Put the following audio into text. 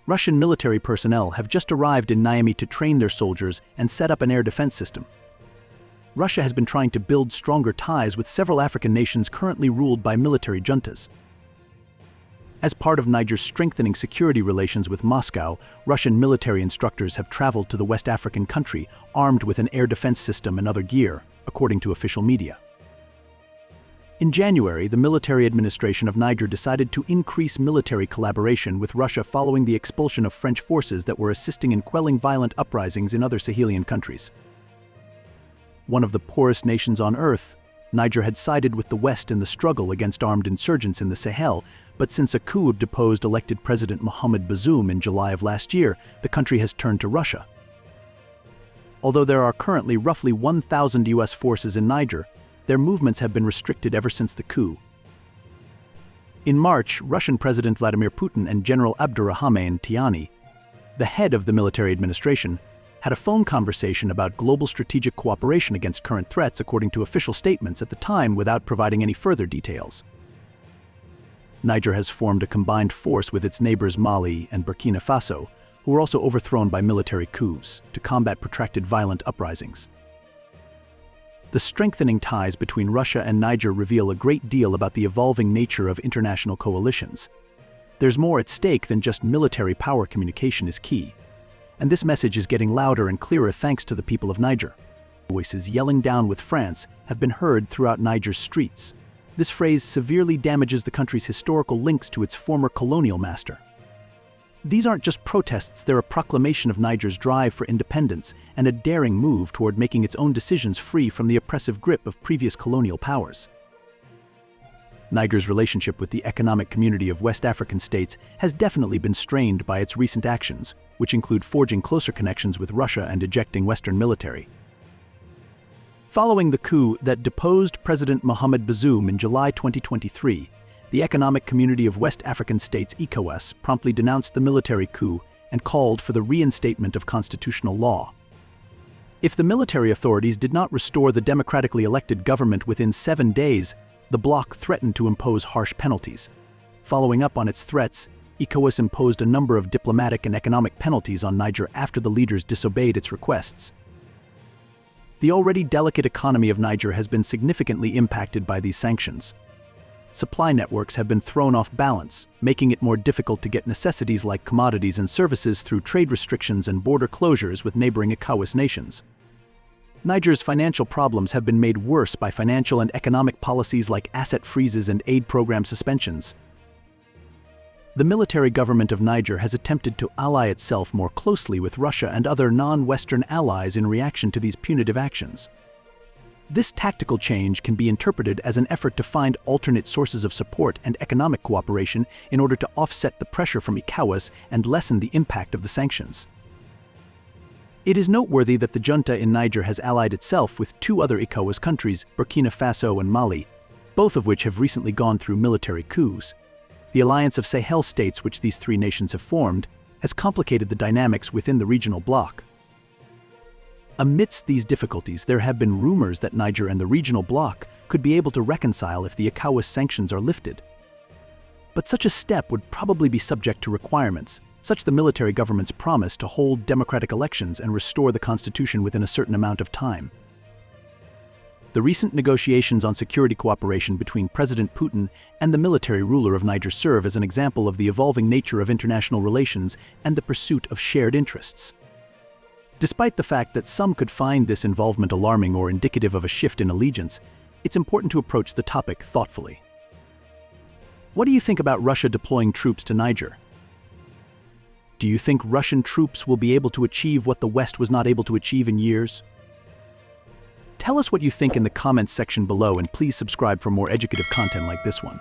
Russian military personnel have just arrived in Niamey to train their soldiers and set up an air defense system. Russia has been trying to build stronger ties with several African nations currently ruled by military juntas. As part of Niger's strengthening security relations with Moscow, Russian military instructors have traveled to the West African country armed with an air defense system and other gear, according to official media. In January, the military administration of Niger decided to increase military collaboration with Russia following the expulsion of French forces that were assisting in quelling violent uprisings in other Sahelian countries. One of the poorest nations on earth, Niger had sided with the West in the struggle against armed insurgents in the Sahel, but since a coup deposed elected President Mohamed Bazoum in July of last year, the country has turned to Russia. Although there are currently roughly 1,000 US forces in Niger, their movements have been restricted ever since the coup. In March, Russian President Vladimir Putin and General Abdurrahman Tiani, the head of the military administration, had a phone conversation about global strategic cooperation against current threats, according to official statements at the time, without providing any further details. Niger has formed a combined force with its neighbors Mali and Burkina Faso, who were also overthrown by military coups, to combat protracted violent uprisings. The strengthening ties between Russia and Niger reveal a great deal about the evolving nature of international coalitions. There's more at stake than just military power. Communication is key. And this message is getting louder and clearer thanks to the people of Niger. Voices yelling down with France have been heard throughout Niger's streets. This phrase severely damages the country's historical links to its former colonial master. These aren't just protests, they're a proclamation of Niger's drive for independence and a daring move toward making its own decisions free from the oppressive grip of previous colonial powers. Niger's relationship with the economic community of West African states has definitely been strained by its recent actions, which include forging closer connections with Russia and ejecting Western military. Following the coup that deposed President Mohamed Bazoum in July 2023, the Economic Community of West African States (ECOWAS) promptly denounced the military coup and called for the reinstatement of constitutional law. If the military authorities did not restore the democratically elected government within 7 days, the bloc threatened to impose harsh penalties. Following up on its threats, ECOWAS imposed a number of diplomatic and economic penalties on Niger after the leaders disobeyed its requests. The already delicate economy of Niger has been significantly impacted by these sanctions. Supply networks have been thrown off balance, making it more difficult to get necessities like commodities and services through trade restrictions and border closures with neighboring ECOWAS nations. Niger's financial problems have been made worse by financial and economic policies like asset freezes and aid program suspensions. The military government of Niger has attempted to ally itself more closely with Russia and other non-Western allies in reaction to these punitive actions. This tactical change can be interpreted as an effort to find alternate sources of support and economic cooperation in order to offset the pressure from ECOWAS and lessen the impact of the sanctions. It is noteworthy that the junta in Niger has allied itself with 2 other ECOWAS countries, Burkina Faso and Mali, both of which have recently gone through military coups. The alliance of Sahel states which these 3 nations have formed has complicated the dynamics within the regional bloc. Amidst these difficulties, there have been rumors that Niger and the regional bloc could be able to reconcile if the ECOWAS sanctions are lifted. But such a step would probably be subject to requirements, such as the military government's promise to hold democratic elections and restore the constitution within a certain amount of time. The recent negotiations on security cooperation between President Putin and the military ruler of Niger serve as an example of the evolving nature of international relations and the pursuit of shared interests. Despite the fact that some could find this involvement alarming or indicative of a shift in allegiance, it's important to approach the topic thoughtfully. What do you think about Russia deploying troops to Niger? Do you think Russian troops will be able to achieve what the West was not able to achieve in years? Tell us what you think in the comments section below, and please subscribe for more educative content like this one.